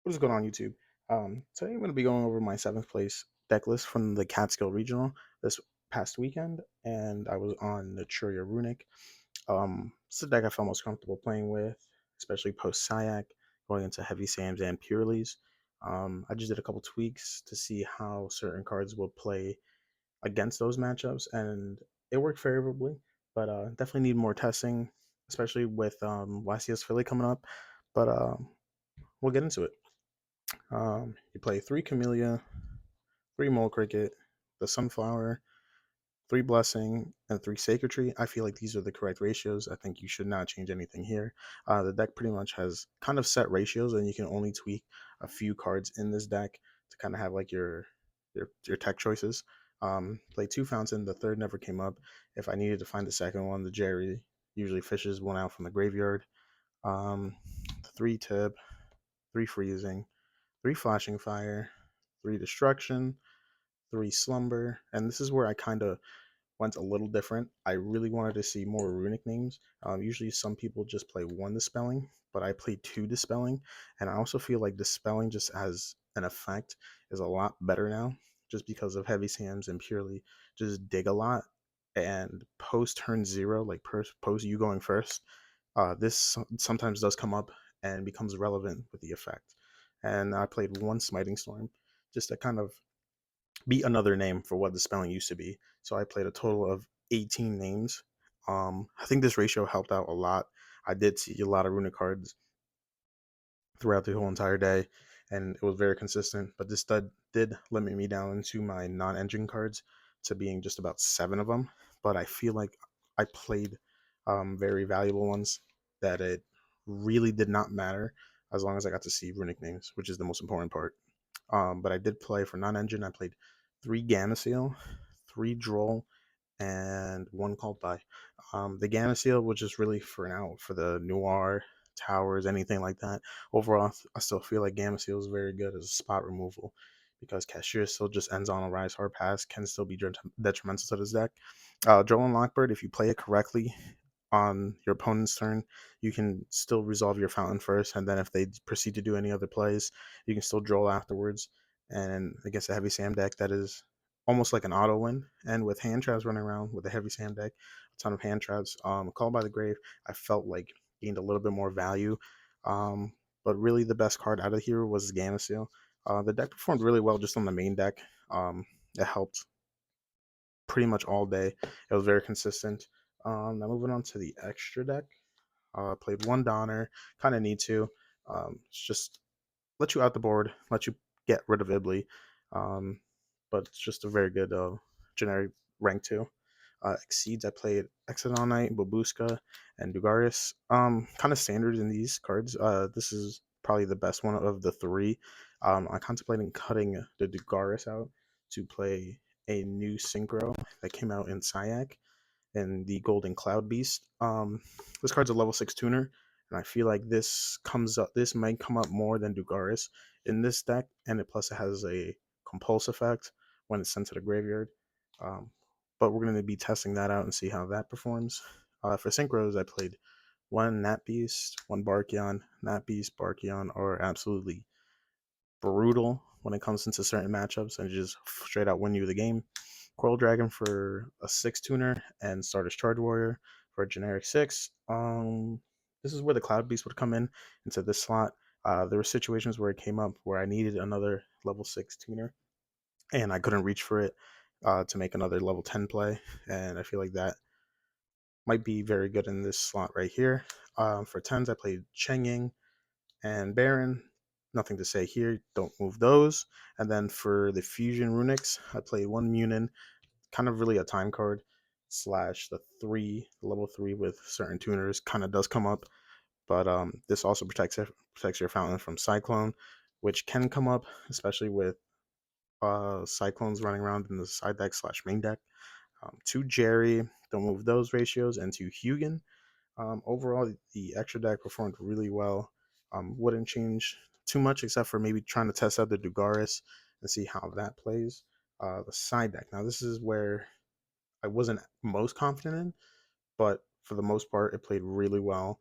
What is going on, YouTube? Today I'm going to be going over my seventh place deck list from the Catskill Regional this past weekend, and I was on Naturia Runick. It's the deck I felt most comfortable playing with, especially post CYAC, going into heavy Sams and Pureleys. I just did a couple tweaks to see how certain cards will play against those matchups, and it worked favorably, but definitely need more testing, especially with YCS Philly coming up. But we'll get into it. You play three Camellia, three Mole Cricket, the Sunflower, three Blessing, and three Sacred Tree. I feel like these are the correct ratios. I think you should not change anything here. The deck pretty much has kind of set ratios, and you can only tweak a few cards in this deck to kind of have like your tech choices. Play two Fountain. The third never came up. If I needed to find the second one, the Jerry usually fishes one out from the graveyard. Um, three Tip, three Freezing, three Flashing Fire, three Destruction, three Slumber, and this is where I kind of went a little different. I really wanted to see more runic names. Usually, some people just play one Dispelling, but I played two Dispelling, and I also feel like Dispelling just as an effect is a lot better now, just because of Heavy Sams and purely just dig a lot. And post turn zero, like post you going first, this sometimes does come up and becomes relevant with the effect. And I played one Smiting Storm just to kind of be another name for what the spelling used to be. So I played a total of 18 names. I think this ratio helped out a lot. I did see a lot of runic cards throughout the whole entire day, and it was very consistent. But this did limit me down into my non-engine cards to being just about seven of them. But I feel like I played very valuable ones that it really did not matter as long as I got to see runic names, which is the most important part. But I did play for non-engine. I played three Gamma Seal, three Droll, and one called by. The Gamma Seal was just really for now for the Noir towers, anything like that. Overall, I still feel like Gamma Seal is very good as a spot removal because Cashier still just ends on a Rise Hard Pass, can still be detrimental to this deck. Droll and Lockbird, if you play it correctly on your opponent's turn, you can still resolve your fountain first, and then if they proceed to do any other plays, you can still Droll afterwards. And against a heavy Sam deck, that is almost like an auto win. And with hand traps running around with a heavy Sam deck, a ton of hand traps. Call by the Grave, I felt like gained a little bit more value. Um, but really, the best card out of here was Gamma Seal. The deck performed really well just on the main deck. It helped pretty much all day. It was very consistent. Now moving on to the extra deck. Played one Donner. Kind of need to. It's just let you out the board, let you get rid of Ibley. Um, but it's just a very good generic rank two. Exceeds, I played Exodon Knight, Babuska, and Dugaris. Kind of standard in these cards. This is probably the best one of the three. I contemplating cutting the Dugaris out to play a new synchro that came out in CYAC and the Golden Cloud Beast. This card's a level 6 tuner, and I feel like this comes up. This might come up more than Dugaris in this deck, and it plus it has a compulse effect when it's sent to the graveyard. Um, but we're going to be testing that out and see how that performs. For synchros, I played one Nat Beast, one Barkion. Nat Beast, Barkion are absolutely brutal when it comes into certain matchups and just straight out win you the game. Coral Dragon for a 6 tuner and Stardust Charge Warrior for a generic 6. This is where the Cloud Beast would come in into this slot. There were situations where it came up where I needed another level 6 tuner and I couldn't reach for it to make another level 10 play. And I feel like that might be very good in this slot right here. For 10s, I played Cheng Ying and Baron. Nothing to say here. Don't move those. And then for the Fusion Runics, I played one Munin, kind of really a time card slash the level three with certain tuners kind of does come up. But this also protects your fountain from Cyclone, which can come up, especially with Cyclones running around in the side deck slash main deck. To Jerry, don't move those ratios, and to Hugin, overall, the extra deck performed really well. Wouldn't change too much except for maybe trying to test out the Dugaris and see how that plays. The side deck. Now, this is where I wasn't most confident in, but for the most part, it played really well.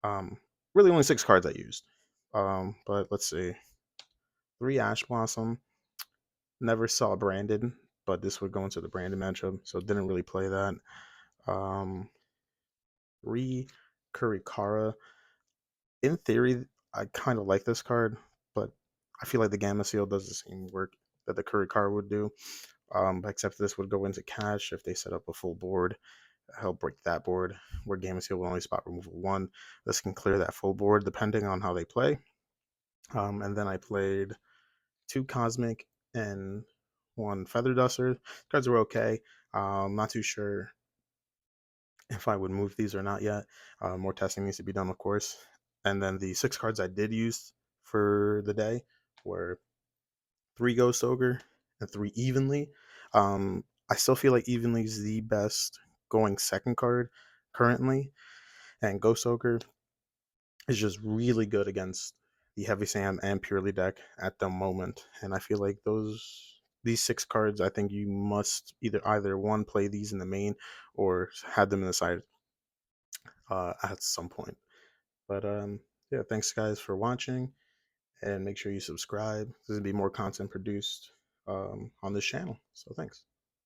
Really, only six cards I used. But let's see. 3 Ash Blossom. Never saw Brandon, but this would go into the Brandon matchup, so didn't really play that. Um, 3 Kurikara. In theory, I kind of like this card, but I feel like the Gamma Seal does the same work that the Kurikara would do. Except this would go into cash if they set up a full board, help break that board, where Gamma Seal will only spot removal 1. This can clear that full board depending on how they play. And then I played 2 Cosmic and 1 Feather Duster. Cards were okay. Not too sure if I would move these or not yet. More testing needs to be done, of course. And then the 6 cards I did use for the day were 3 Ghost Ogre and 3 Evenly. I still feel like Evenly is the best going second card currently, and Ghost Ogre is just really good against the Heavy Sand and Purely deck at the moment. And I feel like these 6 cards, I think you must either one play these in the main or have them in the side at some point. But yeah, thanks guys for watching, and make sure you subscribe. There's gonna be more content produced on this channel. So thanks.